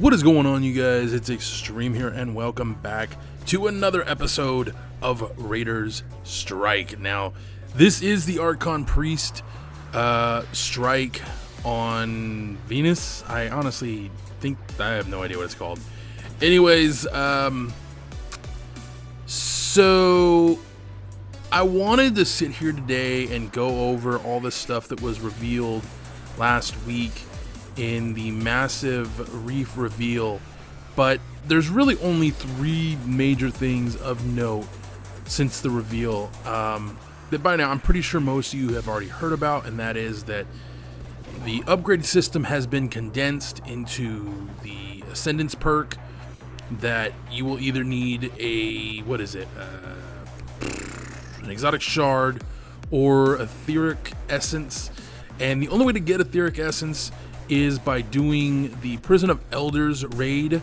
What is going on, you guys? It's Extreme here, and welcome back to another episode of Raiders Strike. Now, this is the Archon Priest strike on Venus. I honestly think I have no idea what it's called. Anyways, so I wanted to sit here today and go over all the stuff that was revealed last week in the massive reef reveal, but there's really only three major things of note since the reveal that by now I'm pretty sure most of you have already heard about, and that is that the upgrade system has been condensed into the Ascendance perk, that you will either need a, an exotic shard or etheric essence, and the only way to get etheric essence is by doing the Prison of Elders raid,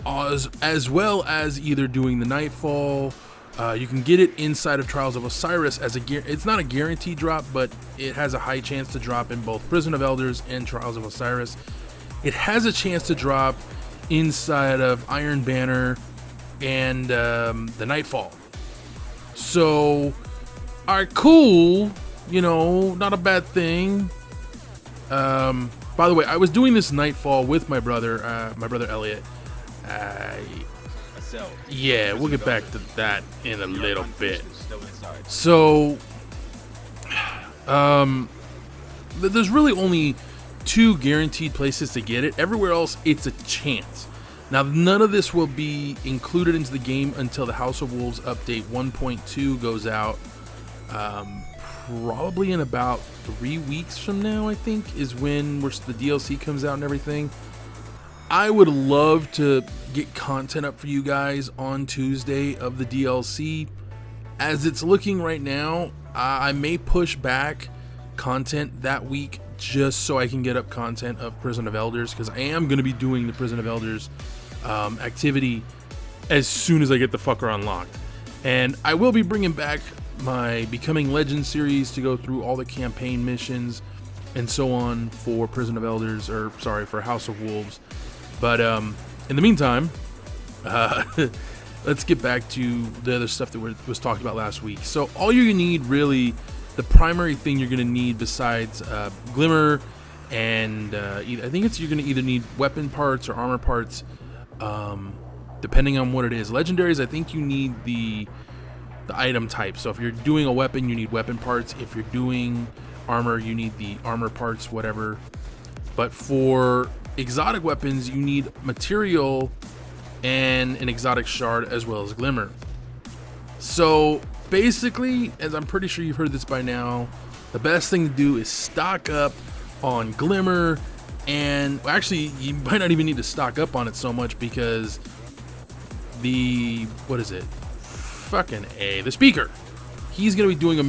as well as either doing the Nightfall. You can get it inside of Trials of Osiris as it's not a guaranteed drop, but it has a high chance to drop in both Prison of Elders and Trials of Osiris. It has a chance to drop inside of Iron Banner and the Nightfall. So, alright, cool. You know, not a bad thing. By the way, I was doing this Nightfall with my brother Elliot. Yeah, we'll get back to that in a little bit. So, there's really only two guaranteed places to get it. Everywhere else, it's a chance. Now, none of this will be included into the game until the House of Wolves update 1.2 goes out. Probably in about 3 weeks from now, I think, is when the DLC comes out and everything. I would love to get content up for you guys on Tuesday of the DLC. As it's looking right now, I may push back content that week just so I can get up content of Prison of Elders, because I am going to be doing the Prison of Elders activity as soon as I get the fucker unlocked. And I will be bringing back my Becoming Legend series to go through all the campaign missions and so on for Prison of Elders, or sorry, for House of Wolves. But in the meantime, let's get back to the other stuff that was talked about last week. So all you need, really, the primary thing you're going to need besides Glimmer and I think you're going to either need weapon parts or armor parts, depending on what it is. Legendaries, I think you need the item type. So if you're doing a weapon, you need weapon parts. If you're doing armor, you need the armor parts, whatever. But for exotic weapons, you need material and an exotic shard as well as Glimmer. So basically, as I'm pretty sure you've heard this by now, the best thing to do is stock up on Glimmer, and actually you might not even need to stock up on it so much, because the speaker, he's going to be doing a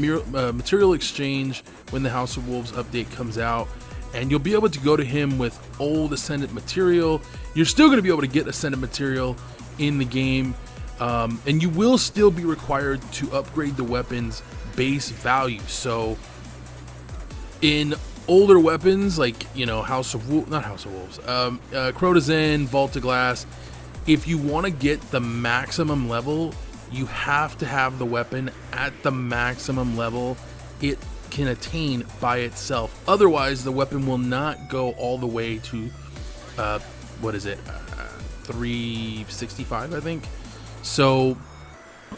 material exchange when the House of Wolves update comes out, and you'll be able to go to him with old Ascendant material. You're still going to be able to get Ascendant material in the game, and you will still be required to upgrade the weapon's base value. So in older weapons like, you know, Crota Zen, Vault of Glass, if you want to get the maximum level, you have to have the weapon at the maximum level it can attain by itself. Otherwise, the weapon will not go all the way to 365, I think. So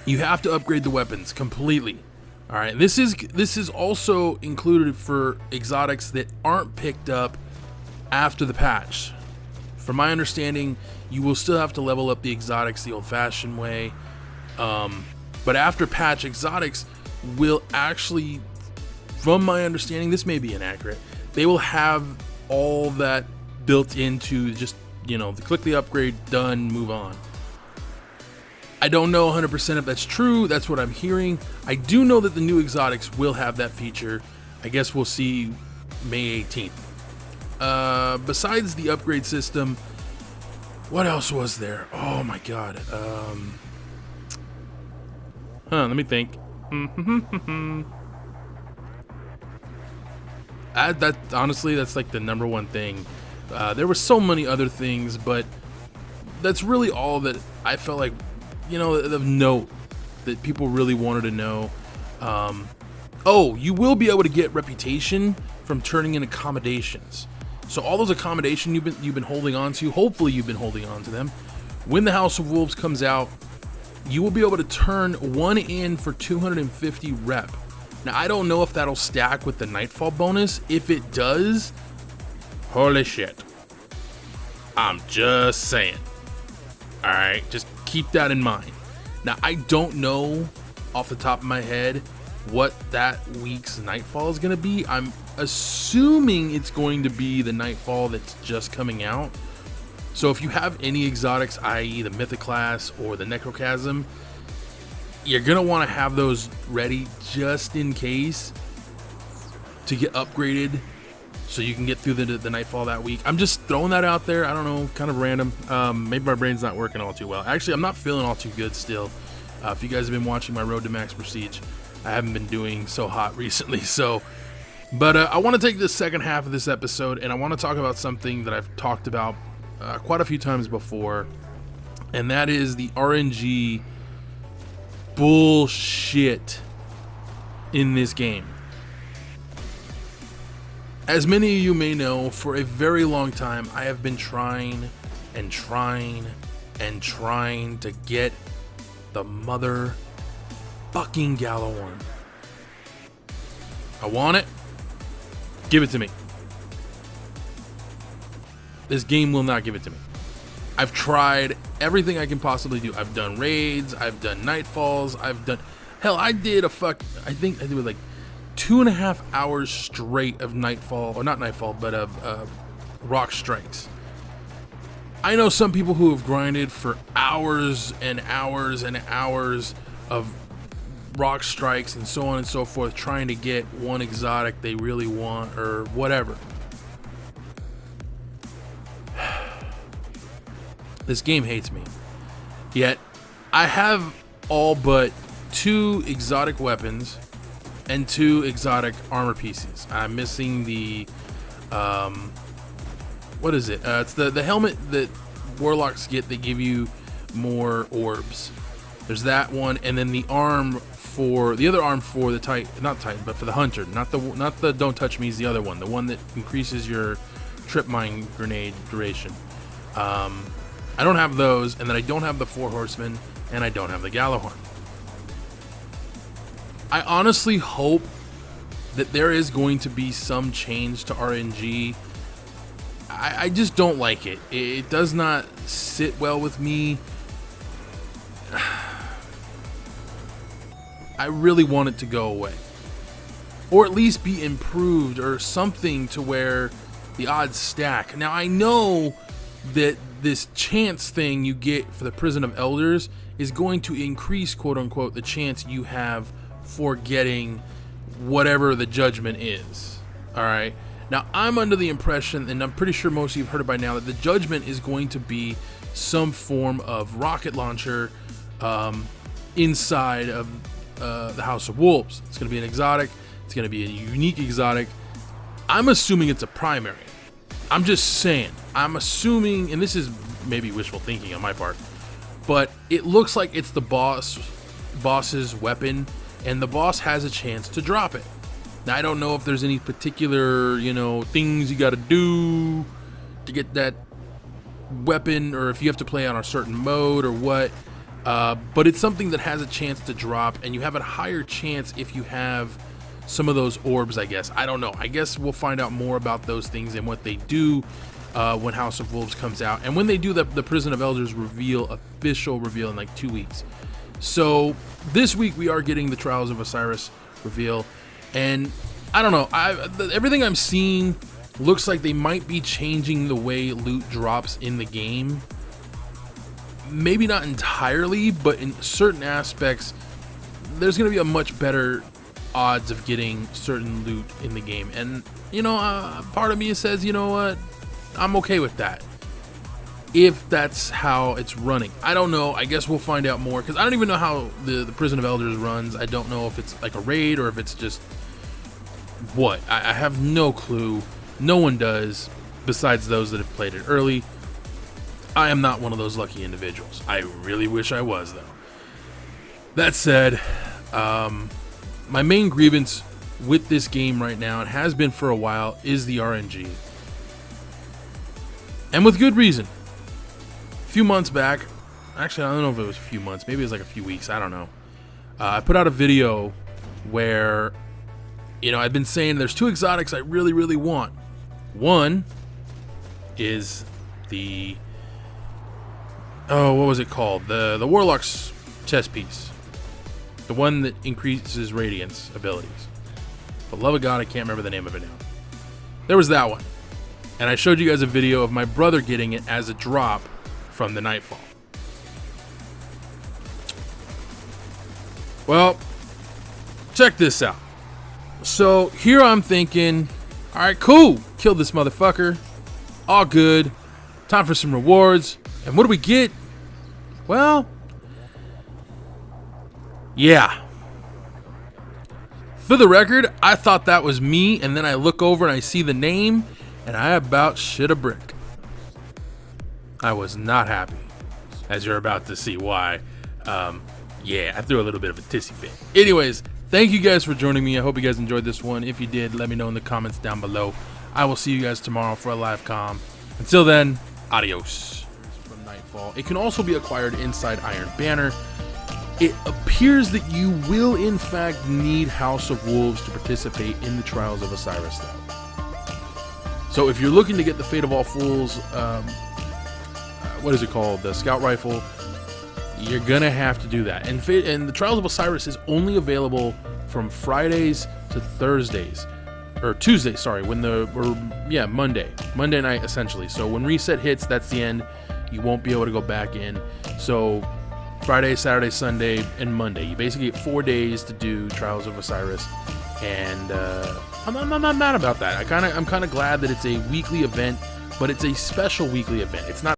you have to upgrade the weapons completely. All right, this is also included for exotics that aren't picked up after the patch. From my understanding, you will still have to level up the exotics the old-fashioned way. But after patch, exotics will actually, from my understanding, this may be inaccurate, they will have all that built into just, you know, click the upgrade, done, move on. I don't know 100% if that's true. That's what I'm hearing. I do know that the new exotics will have that feature. I guess we'll see May 18th. Besides the upgrade system, what else was there? Oh my god. Let me think. That honestly, that's like the number one thing There were so many other things, but that's really all that I felt like, you know, of note that people really wanted to know. Oh, you will be able to get reputation from turning in accommodations. So all those accommodations you've been holding on to, hopefully you've been holding on to them. When the House of Wolves comes out, you will be able to turn one in for 250 rep. Now, I don't know if that'll stack with the Nightfall bonus. If it does, holy shit. I'm just saying. Alright, just keep that in mind. Now, I don't know off the top of my head what that week's Nightfall is going to be. I'm assuming it's going to be the Nightfall that's just coming out. So if you have any exotics, i.e. the Mythic class or the Necrochasm, you're going to want to have those ready just in case to get upgraded so you can get through the Nightfall that week. I'm just throwing that out there. I don't know, kind of random. Maybe my brain's not working all too well. Actually, I'm not feeling all too good still. If you guys have been watching my Road to Max Prestige, I haven't been doing so hot recently. But I want to take this second half of this episode and I want to talk about something that I've talked about quite a few times before, and that is the RNG bullshit in this game. As many of you may know, for a very long time I have been trying and trying and trying to get the mother fucking Gallowhorn. I want it. Give it to me. This game will not give it to me. I've tried everything I can possibly do. I've done raids, I've done Nightfalls, hell, I think I did like 2.5 hours straight of Nightfall, or not Nightfall, but of Rock Strikes. I know some people who have grinded for hours and hours and hours of Rock Strikes and so on and so forth, trying to get one exotic they really want or whatever. This game hates me. Yet, I have all but 2 exotic weapons and 2 exotic armor pieces. I'm missing the, what is it? It's the helmet that Warlocks get. They give you more orbs. There's that one, and then the arm for, the other arm for the not Titan, but for the Hunter. Not the Don't Touch Me is the other one. The one that increases your trip mine grenade duration. I don't have those, and then I don't have the 4 Horsemen, and I don't have the Gallowhorn. I honestly hope that there is going to be some change to RNG. I just don't like it. It does not sit well with me. I really want it to go away. Or at least be improved or something to where the odds stack. Now, I know that this chance thing you get for the Prison of Elders is going to increase, quote unquote, the chance you have for getting whatever the judgment is. Alright, now I'm under the impression, and I'm pretty sure most of you have heard it by now, that the judgment is going to be some form of rocket launcher inside of the House of Wolves. It's going to be an exotic. It's going to be a unique exotic. I'm assuming it's a primary. I'm just saying. I'm assuming, and this is maybe wishful thinking on my part, but it looks like it's the boss's weapon, and the boss has a chance to drop it. Now, I don't know if there's any particular, things you got to do to get that weapon, or if you have to play on a certain mode or what, but it's something that has a chance to drop, and you have a higher chance if you have some of those orbs, I guess. I don't know. I guess we'll find out more about those things and what they do when House of Wolves comes out, and when they do the Prison of Elders official reveal in like 2 weeks. So this week we are getting the Trials of Osiris reveal, and I don't know. Everything I'm seeing looks like they might be changing the way loot drops in the game. Maybe not entirely, but in certain aspects, there's going to be a much better odds of getting certain loot in the game. And, part of me says, you know what? I'm okay with that, if that's how it's running. I don't know. I guess we'll find out more, because I don't even know how the Prison of Elders runs. I don't know if it's like a raid or if it's just what. I have no clue. No one does. besides those that have played it early. I am not one of those lucky individuals. I really wish I was, though. That said, my main grievance with this game right now, and has been for a while, is the RNG. And with good reason. A few months back, actually I don't know if it was a few months, maybe it was like a few weeks, I don't know. I put out a video where, you know, I've been saying there's two exotics I really, really want. One is the, oh, what was it called? The Warlock's chest piece. The one that increases radiance abilities. For the love of God, I can't remember the name of it now. There was that one. And I showed you guys a video of my brother getting it as a drop from the Nightfall. Well, check this out. So here I'm thinking, all right, cool. Kill this motherfucker. All good. Time for some rewards. And what do we get? Well, yeah. For the record, I thought that was me, and then I look over and I see the name, and I about shit a brick. I was not happy, as you're about to see why. Yeah, I threw a little bit of a tissy fit. Anyways, thank you guys for joining me. I hope you guys enjoyed this one. If you did, let me know in the comments down below. I will see you guys tomorrow for a live comm. Until then, adios. From Nightfall. It can also be acquired inside Iron Banner. It appears that you will, in fact, need House of Wolves to participate in the Trials of Osiris, though. So if you're looking to get the Fate of All Fools, what is it called? The Scout Rifle, you're going to have to do that. And the Trials of Osiris is only available from Fridays to Thursdays. Or Tuesday, sorry, Monday night, essentially. So when reset hits, that's the end. You won't be able to go back in. So Friday, Saturday, Sunday, and Monday. You basically get 4 days to do Trials of Osiris, and I'm not mad about that. I'm kind of glad that it's a weekly event, but it's a special weekly event. It's not